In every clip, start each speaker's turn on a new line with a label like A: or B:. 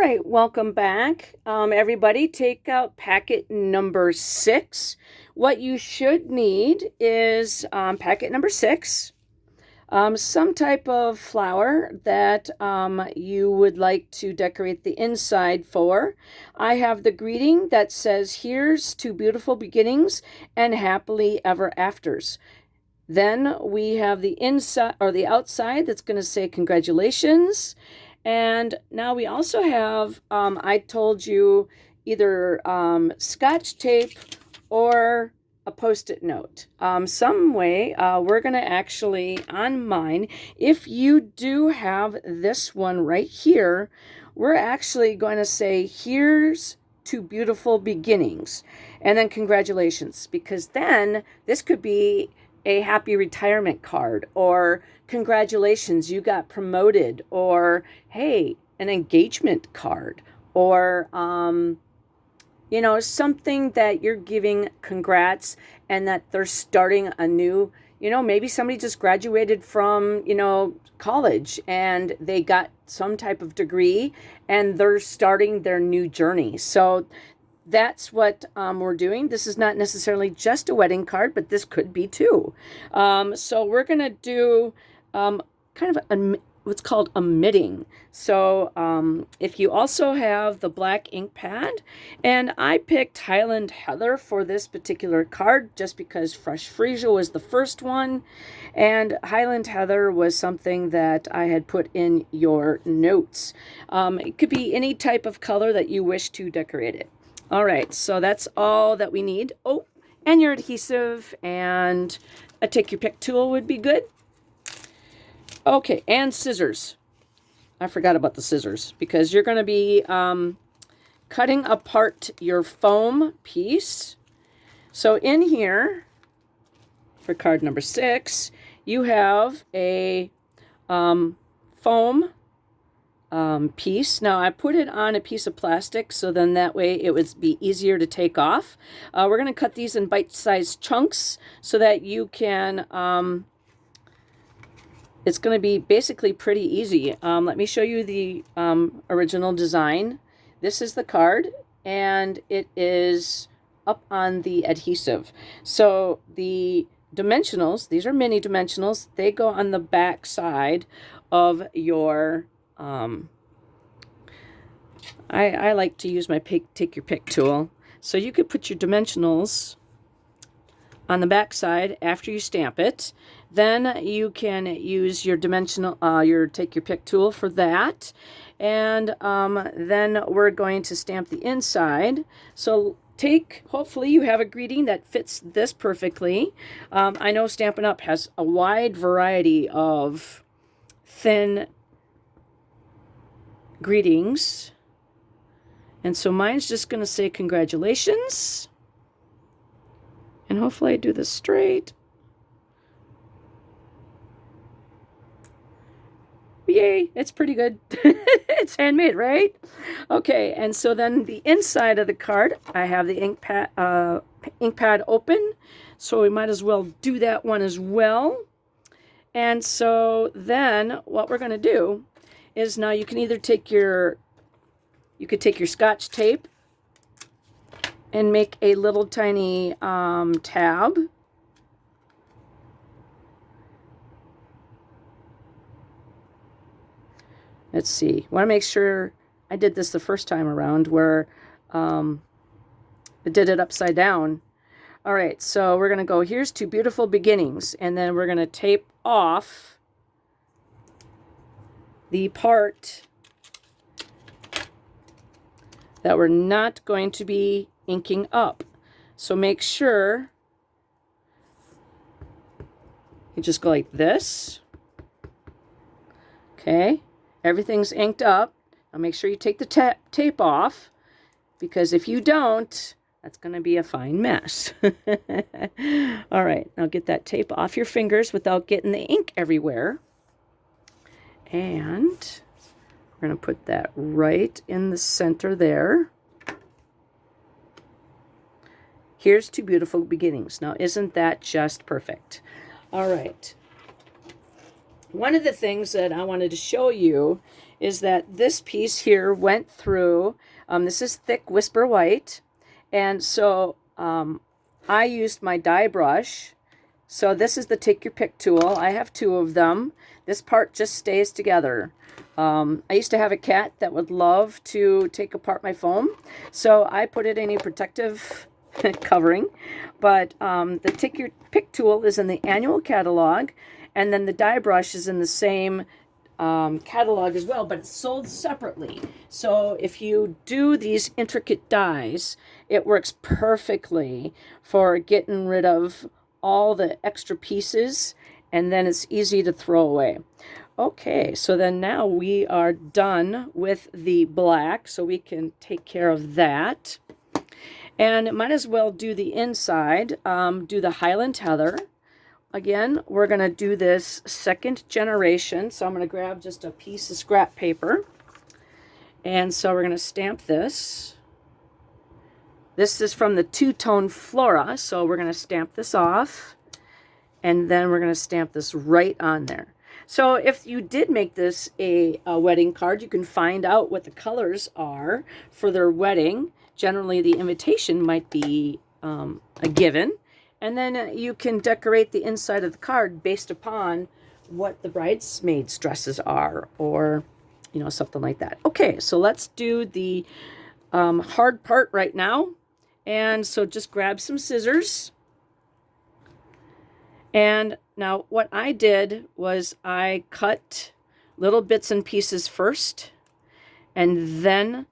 A: right, welcome back. Everybody, take out packet number 6. What you should need is packet number 6, some type of flower that you would like to decorate the inside for. I have the greeting that says, "Here's to beautiful beginnings and happily ever afters." Then we have the inside or the outside that's going to say congratulations. And now we also have, I told you, either Scotch tape or a post-it note. Some way, we're going to actually, on mine, if you do have this one right here, we're actually going to say, "Here's to beautiful beginnings," and then congratulations, because then this could be a happy retirement card, or congratulations, you got promoted, or hey, an engagement card, or something that you're giving congrats and that they're starting a new, maybe somebody just graduated from, college and they got some type of degree and they're starting their new journey. So that's what we're doing. This is not necessarily just a wedding card, but this could be too. So we're going to do kind of what's called omitting. So if you also have the black ink pad, and I picked Highland Heather for this particular card just because Fresh Freesia was the first one, and Highland Heather was something that I had put in your notes. It could be any type of color that you wish to decorate it. All right, so that's all that we need. Oh, and your adhesive and a take your pick tool would be good. Okay, and scissors. I forgot about the scissors because you're going to be cutting apart your foam piece. So in here, for card number 6, you have a foam piece. Now I put it on a piece of plastic so then that way it would be easier to take off. We're going to cut these in bite-sized chunks so that you can, it's going to be basically pretty easy. Let me show you the original design. This is the card and it is up on the adhesive. So the dimensionals, these are mini dimensionals, they go on the back side of your I like to use my take your pick tool. So you could put your dimensionals on the back side after you stamp it. Then you can use your your take your pick tool for that. And then we're going to stamp the inside. So hopefully you have a greeting that fits this perfectly. I know Stampin' Up! Has a wide variety of thin greetings, and so mine's just going to say congratulations, and hopefully I do this straight. Yay, it's pretty good. It's handmade, right? Okay, and so then the inside of the card, I have the ink pad open, so we might as well do that one as well. And so then what we're going to do is, now you can either take your Scotch tape and make a little tiny tab. Let's see. I want to make sure I did this the first time around where I did it upside down. All right, so we're going to go, "Here's to beautiful beginnings," and then we're going to tape off the part that we're not going to be inking up. So make sure you just go like this. Okay, everything's inked up. Now make sure you take the tape off, because if you don't, that's going to be a fine mess. All right, now get that tape off your fingers without getting the ink everywhere. And we're going to put that right in the center there. Here's to beautiful beginnings. Now, isn't that just perfect? All right. One of the things that I wanted to show you is that this piece here went through, this is thick Whisper White, and so I used my die brush. So this is the Take Your Pick tool. I have 2 of them. This part just stays together. I used to have a cat that would love to take apart my foam, so I put it in a protective covering. But the Take Your Pick tool is in the annual catalog, and then the die brush is in the same catalog as well, but it's sold separately. So if you do these intricate dies, it works perfectly for getting rid of all the extra pieces, and then it's easy to throw away. Okay, so then now we are done with the black, so we can take care of that. And might as well do the inside, do the Highland Heather. Again, we're going to do this 2nd generation, so I'm going to grab just a piece of scrap paper. And so we're going to stamp this. This is from the Two-Tone Flora, so we're going to stamp this off. And then we're going to stamp this right on there. So if you did make this a wedding card, you can find out what the colors are for their wedding. Generally, the invitation might be a given. And then you can decorate the inside of the card based upon what the bridesmaids' dresses are, or, you know, something like that. Okay, so let's do the hard part right now. And so just grab some scissors. And now what I did was I cut little bits and pieces first, and then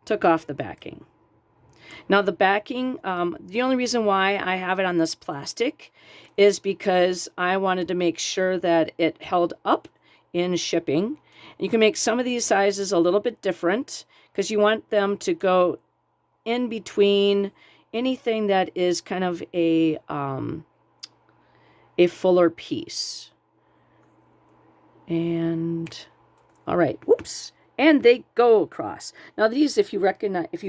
A: took off the backing. Now the backing, the only reason why I have it on this plastic is because I wanted to make sure that it held up in shipping. You can make some of these sizes a little bit different because you want them to go in between anything that is kind of a fuller piece. And all right, whoops. And they go across. Now these, if you've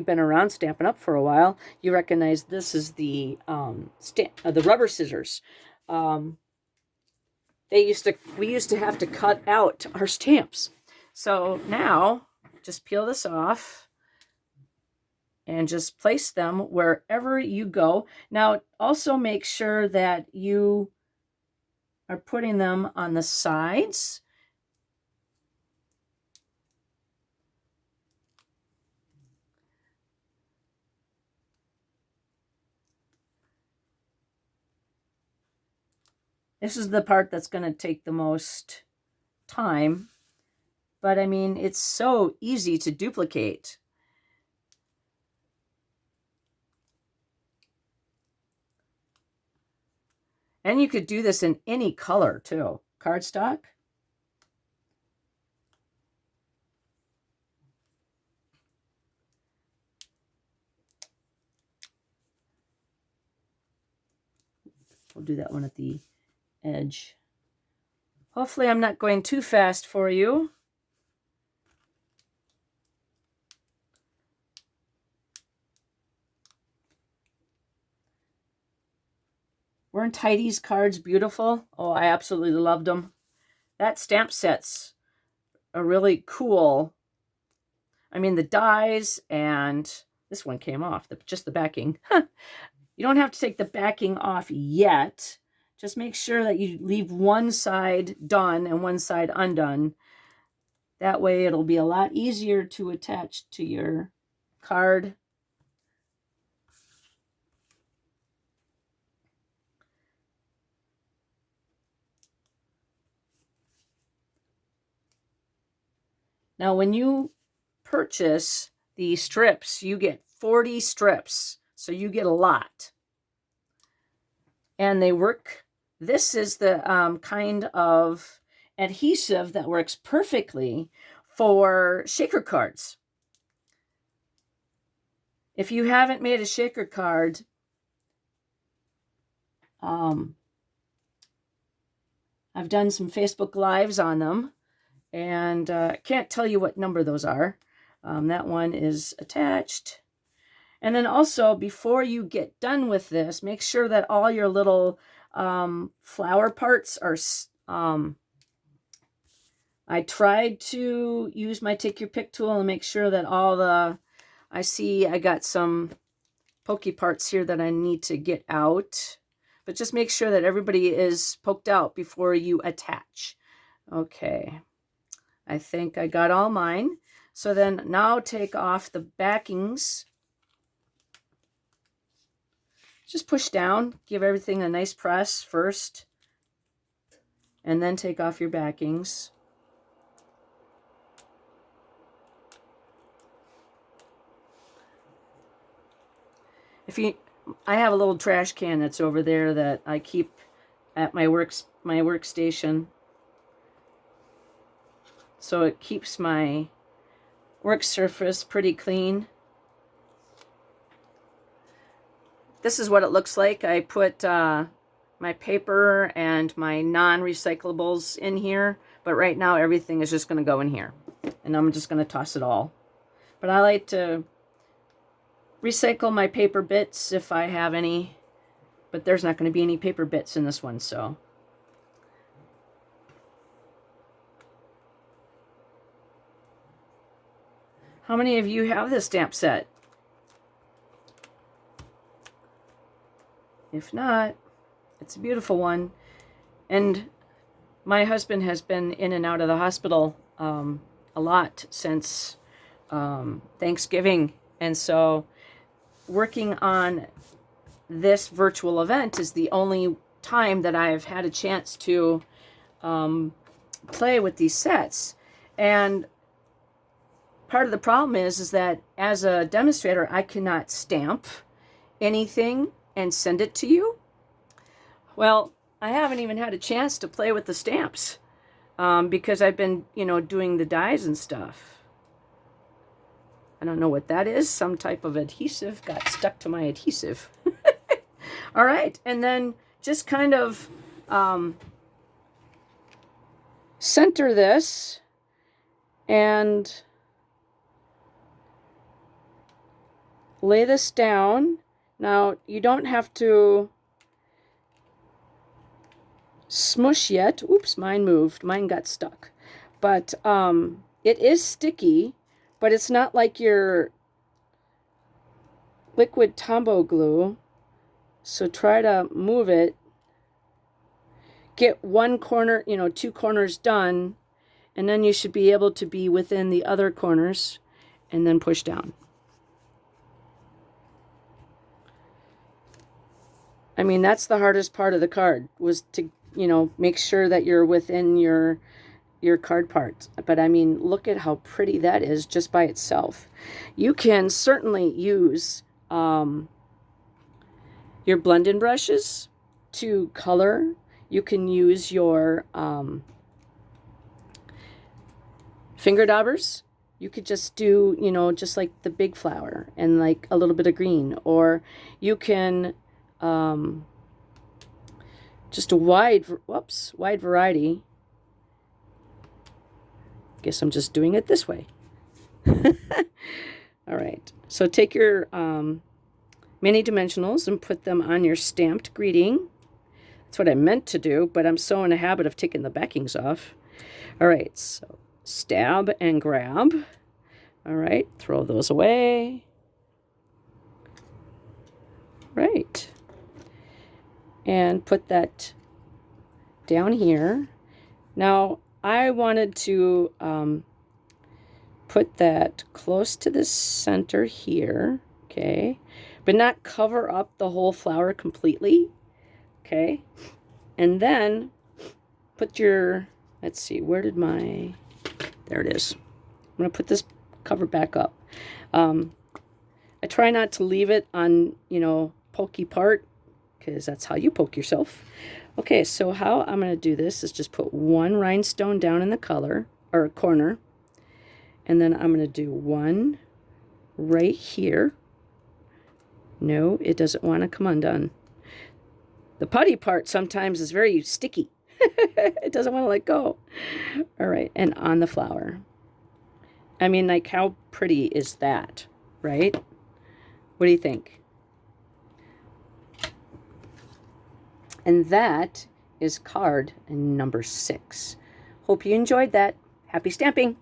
A: been around Stampin' Up! For a while, you recognize this is the rubber scissors. We used to have to cut out our stamps. So now, just peel this off and just place them wherever you go. Now, also make sure that you are putting them on the sides. This is the part that's going to take the most time, but I mean, it's so easy to duplicate. And you could do this in any color too. Cardstock. We'll do that one at the edge. Hopefully I'm not going too fast for you. Weren't Heidi's cards beautiful? Oh, I absolutely loved them. That stamp set's are really cool. I mean, the dies, and this one came off, just the backing. You don't have to take the backing off yet. Just make sure that you leave one side done and one side undone. That way it'll be a lot easier to attach to your card. Now, when you purchase the strips, you get 40 strips, so you get a lot. And they work. This is the kind of adhesive that works perfectly for shaker cards. If you haven't made a shaker card, I've done some Facebook Lives on them, and I can't tell you what number those are. That one is attached. And then also, before you get done with this, make sure that all your little flower parts are I tried to use my take your pick tool and make sure that all the, I got some pokey parts here that I need to get out, but just make sure that everybody is poked out before you attach. Okay, I think I got all mine. So then now take off the backings. Just push down, give everything a nice press first, and then take off your backings. I have a little trash can that's over there that I keep at my workstation. So it keeps my work surface pretty clean. This is what it looks like. I put my paper and my non-recyclables in here, but right now everything is just going to go in here. And I'm just going to toss it all. But I like to recycle my paper bits if I have any, but there's not going to be any paper bits in this one, so. How many of you have this stamp set? If not, it's a beautiful one. And my husband has been in and out of the hospital a lot since Thanksgiving. And so working on this virtual event is the only time that I've had a chance to play with these sets. And part of the problem is that as a demonstrator, I cannot stamp anything and send it to you. Well, I haven't even had a chance to play with the stamps because I've been, doing the dies and stuff. I don't know what that is. Some type of adhesive got stuck to my adhesive. All right, and then just kind of center this and lay this down. Now, you don't have to smush yet. Oops, mine moved. Mine got stuck. But it is sticky, but it's not like your liquid Tombow glue. So try to move it. Get one corner, 2 corners done, and then you should be able to be within the other corners, and then push down. I mean, that's the hardest part of the card, was to, make sure that you're within your card parts. But I mean, look at how pretty that is just by itself. You can certainly use your blend-in brushes to color. You can use your finger daubers. You could just do, just like the big flower and like a little bit of green. Or you can just a wide variety. Guess I'm just doing it this way. All right, so take your mini dimensionals and put them on your stamped greeting. That's what I meant to do, but I'm so in a habit of taking the backings off. All right, so stab and grab. All right, throw those away. Right. And put that down here. Now, I wanted to put that close to the center here, okay, but not cover up the whole flower completely, okay, and then put your, let's see, where did my, there it is. I'm going to put this cover back up. I try not to leave it on, pokey part, because that's how you poke yourself. Okay, so how I'm going to do this is just put one rhinestone down in the color, or corner, and then I'm going to do one right here. No, it doesn't want to come undone. The putty part sometimes is very sticky. It doesn't want to let go. All right, and on the flower. I mean, like, how pretty is that, right? What do you think? And that is card number 6. Hope you enjoyed that. Happy stamping.